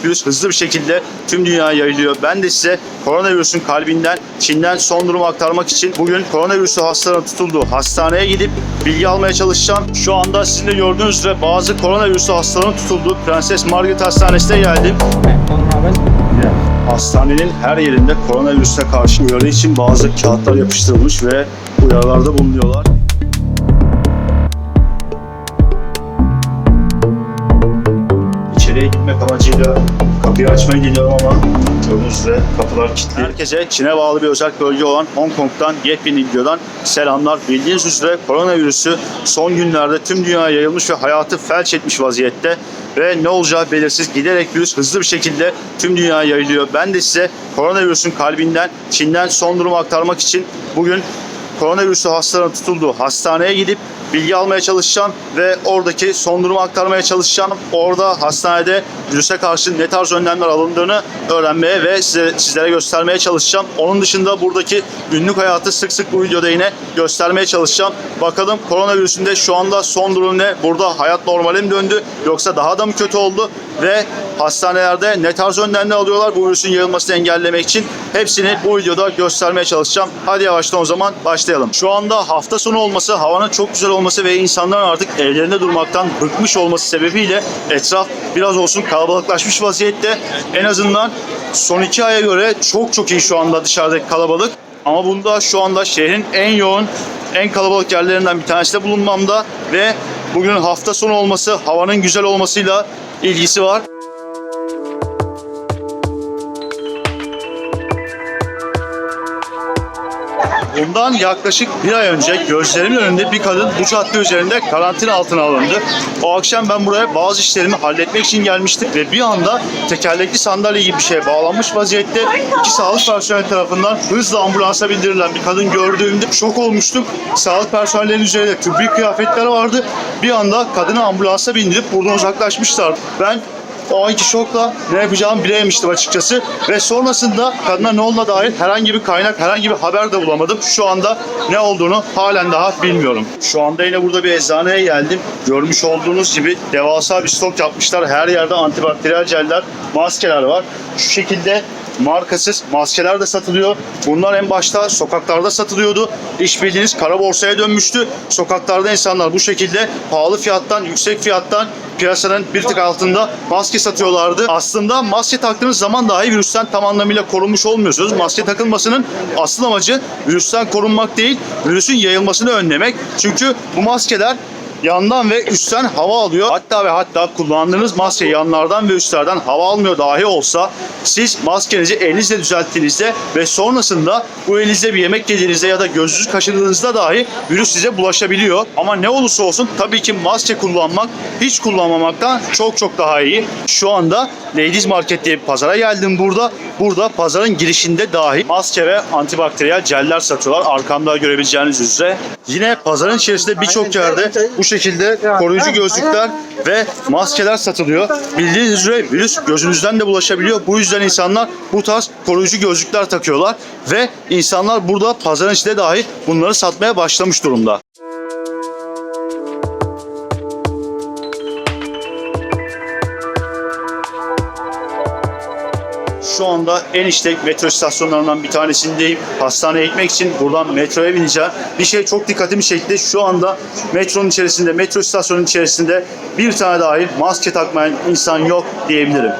virüs hızlı bir şekilde tüm dünyaya yayılıyor. Ben de size koronavirüsün kalbinden, Çin'den son durumu aktarmak için bugün koronavirüsü hastaların tutulduğu hastaneye gidip bilgi almaya çalışacağım. Şu anda sizin de gördüğünüz üzere bazı koronavirüsü hastaların tutulduğu Prenses Margaret Hastanesi'ne geldim. Hastanenin her yerinde koronavirüse karşı uyarı için bazı kağıtlar yapıştırılmış ve uyarılarda bulunuyorlar. İçeriye gitmek amacıyla kapıyı açmaya gidiyorum ama gördüğünüz üzere kapılar kilitli. Herkese Çin'e bağlı bir özel bölge olan Hong Kong'dan yepyeni videodan selamlar. Bildiğiniz üzere koronavirüsü son günlerde tüm dünyaya yayılmış ve hayatı felç etmiş vaziyette. Ve ne olacağı belirsiz, giderek virüs hızlı bir şekilde tüm dünyaya yayılıyor. Ben de size koronavirüsün kalbinden, Çin'den son durumu aktarmak için bugün koronavirüsü hastaların tutulduğu hastaneye gidip bilgi almaya çalışacağım ve oradaki son durumu aktarmaya çalışacağım. Orada hastanede virüse karşı ne tarz önlemler alındığını öğrenmeye ve sizlere göstermeye çalışacağım. Onun dışında buradaki günlük hayatı sık sık bu videoda yine göstermeye çalışacağım. Bakalım koronavirüsün de şu anda son durum ne? Burada hayat normale mi döndü yoksa daha da mı kötü oldu? Ve hastanelerde ne tarz önlemler alıyorlar bu virüsün yayılmasını engellemek için? Hepsini bu videoda göstermeye çalışacağım. Hadi yavaştan o zaman başlayalım. Şu anda hafta sonu olması, havanın çok güzel olması ve insanların artık evlerinde durmaktan bıkmış olması sebebiyle etraf biraz olsun kalabalıklaşmış vaziyette. En azından son 2 aya göre çok iyi şu anda dışarıdaki kalabalık. Ama bunda şu anda şehrin en yoğun, en kalabalık yerlerinden bir tanesinde bulunmamda ve bugün hafta sonu olması, havanın güzel olmasıyla ilgisi var. Bundan yaklaşık 1 ay önce gözlerimin önünde bir kadın bu cadde üzerinde karantina altına alındı. O akşam ben buraya bazı işlerimi halletmek için gelmiştim ve bir anda tekerlekli sandalye gibi bir şeye bağlanmış vaziyette 2 sağlık personeli tarafından hızla ambulansa bildirilen bir kadın gördüğümde şok olmuştum. Sağlık personellerinin üzerinde tıbbi kıyafetler vardı. Bir anda kadını ambulansa bindirip buradan uzaklaşmışlardı. Ben o anki şokla ne yapacağımı bilememiştim açıkçası. Ve sonrasında kadına ne olduğuna dair herhangi bir kaynak, herhangi bir haber de bulamadım. Şu anda ne olduğunu halen daha bilmiyorum. Şu anda yine burada bir eczaneye geldim. Görmüş olduğunuz gibi devasa bir stok yapmışlar. Her yerde antibakteriyel jeller, maskeler var. Şu şekilde markasız maskeler de satılıyor. Bunlar en başta sokaklarda satılıyordu. İş bildiğiniz kara borsaya dönmüştü. Sokaklarda insanlar bu şekilde pahalı fiyattan, yüksek fiyattan piyasanın bir tık altında maske satıyorlardı. Aslında maske taktığınız zaman dahi virüsten tam anlamıyla korunmuş olmuyorsunuz. Maske takılmasının asıl amacı virüsten korunmak değil, virüsün yayılmasını önlemek. Çünkü bu maskeler yandan ve üstten hava alıyor. Hatta kullandığınız maske yanlardan ve üstlerden hava almıyor dahi olsa siz maskenizi elinizle düzelttiğinizde ve sonrasında bu elinizle bir yemek yediğinizde ya da gözünüzü kaşıdığınızda dahi virüs size bulaşabiliyor. Ama ne olursa olsun tabii ki maske kullanmak hiç kullanmamaktan çok daha iyi. Şu anda Ladies Market diye bir pazara geldim burada. Burada pazarın girişinde dahi maske ve antibakteriyel jeller satıyorlar. Arkamda görebileceğiniz üzere. Yine pazarın içerisinde birçok yerde bu şekilde koruyucu gözlükler ve maskeler satılıyor. Bildiğiniz üzere virüs gözünüzden de bulaşabiliyor. Bu yüzden insanlar bu tarz koruyucu gözlükler takıyorlar ve insanlar burada pazarın içinde dahi bunları satmaya başlamış durumda. Şu anda en işlek metro istasyonlarından bir tanesindeyim. Hastaneye gitmek için buradan metroya bineceğim. Bir şey çok dikkatimi çekti. Şu anda metronun içerisinde, metro istasyonunun içerisinde bir tane dahi maske takmayan insan yok diyebilirim.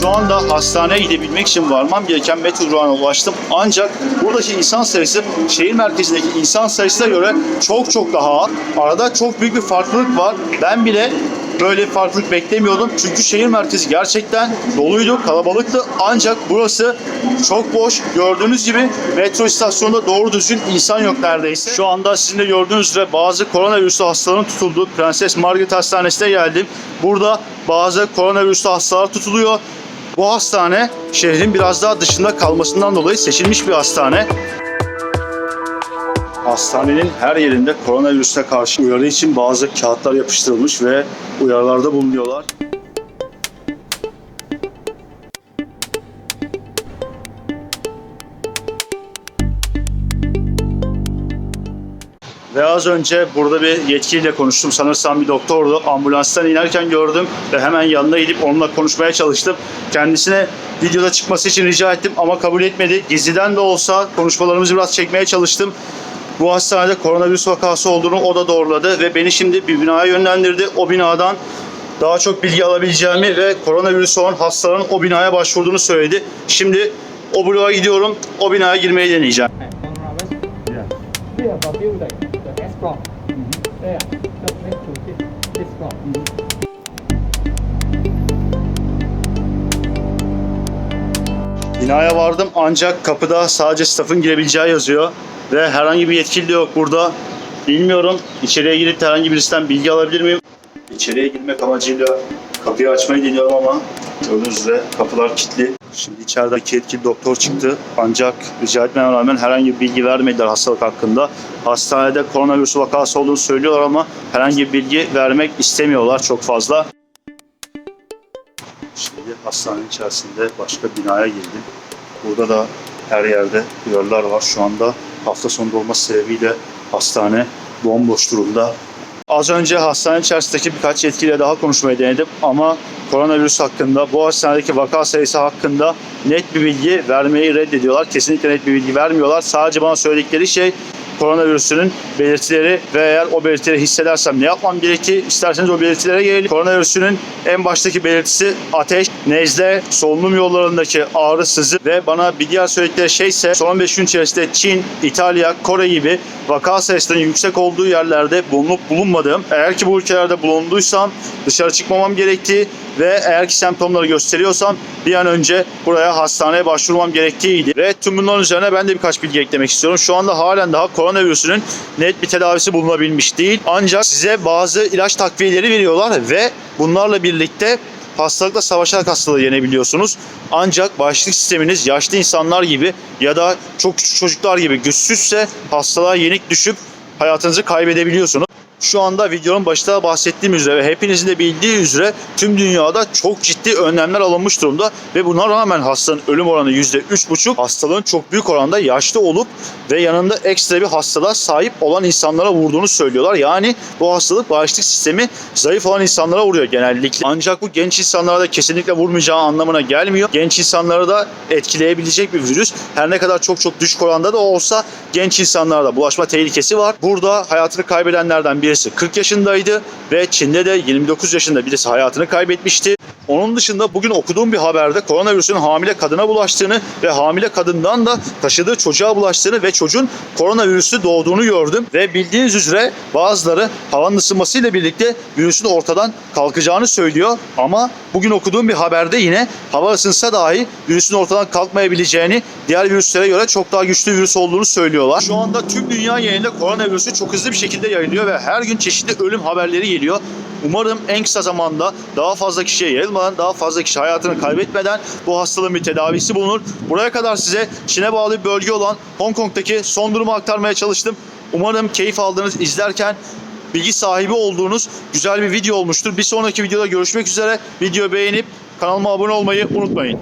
Şu anda hastaneye gidebilmek için varmam gereken metro durağına ulaştım. Ancak buradaki insan sayısı şehir merkezindeki insan sayısına göre çok daha az. Arada çok büyük bir farklılık var. Ben bile böyle bir farklılık beklemiyordum. Çünkü şehir merkezi gerçekten doluydu, kalabalıktı. Ancak burası çok boş. Gördüğünüz gibi metro istasyonunda doğru düzgün insan yok neredeyse. Şu anda sizin de gördüğünüz üzere bazı koronavirüsü hastaların tutulduğu Prenses Margaret Hastanesi'ne geldim. Burada bazı koronavirüsü hastalar tutuluyor. Bu hastane şehrin biraz daha dışında kalmasından dolayı seçilmiş bir hastane. Hastanenin her yerinde koronavirüse karşı uyarı için bazı kağıtlar yapıştırılmış ve uyarılarda bulunuyorlar. Ve az önce burada bir yetkiliyle konuştum. Sanırsam bir doktordu. Ambulanstan inerken gördüm ve hemen yanına gidip onunla konuşmaya çalıştım. Kendisine videoda çıkması için rica ettim ama kabul etmedi. Gizliden de olsa konuşmalarımızı biraz çekmeye çalıştım. Bu hastanede koronavirüs vakası olduğunu o da doğruladı ve beni şimdi bir binaya yönlendirdi. O binadan daha çok bilgi alabileceğimi ve koronavirüsü olan hastaların o binaya başvurduğunu söyledi. Şimdi o bloğa gidiyorum. O binaya girmeyi deneyeceğim. Here the building, the S block. There, just next to this block. Binaya vardım ancak kapıda sadece staff'ın girebileceği yazıyor. Ve herhangi bir yetkili de yok burada. Bilmiyorum, içeriye girip herhangi birisinden bilgi alabilir miyim? İçeriye girmek amacıyla kapıyı açmayı deniyorum ama gördüğünüz üzere kapılar kilitli. Şimdi içeride iki yetkili doktor çıktı ancak rica etmeme rağmen herhangi bir bilgi vermediler hastalık hakkında. Hastanede koronavirüs vakası olduğunu söylüyorlar ama herhangi bir bilgi vermek istemiyorlar çok fazla. Şimdi hastanenin içerisinde başka binaya girdim. Burada da her yerde uyarılar var. Şu anda hafta sonu olması sebebiyle hastane bomboş durumda. Az önce hastane içerisindeki birkaç yetkiliyle daha konuşmayı denedim ama koronavirüs hakkında, bu hastanedeki vaka sayısı hakkında net bir bilgi vermeyi reddediyorlar. Kesinlikle net bir bilgi vermiyorlar. Sadece bana söyledikleri şey koronavirüsünün belirtileri ve eğer o belirtileri hissedersem ne yapmam gerektiği, isterseniz o belirtilere gelelim. Koronavirüsünün en baştaki belirtisi ateş, nezle, solunum yollarındaki ağrı, sızı ve bana bir diğer söyledikleri şey ise son 15 gün içerisinde Çin, İtalya, Kore gibi vaka sayısının yüksek olduğu yerlerde bulunup bulunmadığım, eğer ki bu ülkelerde bulunduysam dışarı çıkmamam gerektiği ve eğer ki semptomları gösteriyorsam bir an önce buraya hastaneye başvurmam gerektiğiydi. Ve tüm bunların üzerine ben de birkaç bilgi eklemek istiyorum. Şu anda halen daha koronavirüsünün net bir tedavisi bulunabilmiş değil. Ancak size bazı ilaç takviyeleri veriyorlar ve bunlarla birlikte hastalıkla savaşarak hastalığı yenebiliyorsunuz. Ancak bağışıklık sisteminiz yaşlı insanlar gibi ya da çok küçük çocuklar gibi güçsüzse hastalığa yenik düşüp hayatınızı kaybedebiliyorsunuz. Şu anda videonun başında bahsettiğim üzere ve hepinizin de bildiği üzere tüm dünyada çok ciddi önlemler alınmış durumda ve buna rağmen hastanın ölüm oranı %3,5. Hastalığın çok büyük oranda yaşlı olup ve yanında ekstra bir hastalığa sahip olan insanlara vurduğunu söylüyorlar. Yani bu hastalık bağışıklık sistemi zayıf olan insanlara vuruyor genellikle. Ancak bu genç insanlara da kesinlikle vurmayacağı anlamına gelmiyor. Genç insanları da etkileyebilecek bir virüs. Her ne kadar çok düşük oranda da olsa genç insanlarda bulaşma tehlikesi var. Burada hayatını kaybedenlerden birisi 40 yaşındaydı ve Çin'de de 29 yaşında birisi hayatını kaybetmişti. Onun dışında bugün okuduğum bir haberde koronavirüsün hamile kadına bulaştığını ve hamile kadından da taşıdığı çocuğa bulaştığını ve çocuğun koronavirüsü doğduğunu gördüm. Ve bildiğiniz üzere bazıları havanın ısınmasıyla birlikte virüsün ortadan kalkacağını söylüyor. Ama bugün okuduğum bir haberde yine hava ısınsa dahi virüsün ortadan kalkmayabileceğini, diğer virüslere göre çok daha güçlü virüs olduğunu söylüyorlar. Şu anda tüm dünya genelinde koronavirüsü çok hızlı bir şekilde yayılıyor ve her gün çeşitli ölüm haberleri geliyor. Umarım en kısa zamanda daha fazla kişiye yayılmadan, daha fazla kişi hayatını kaybetmeden bu hastalığın bir tedavisi bulunur. Buraya kadar size Çin'e bağlı bir bölge olan Hong Kong'daki son durumu aktarmaya çalıştım. Umarım keyif aldığınız, izlerken bilgi sahibi olduğunuz güzel bir video olmuştur. Bir sonraki videoda görüşmek üzere. Videoyu beğenip kanalıma abone olmayı unutmayın.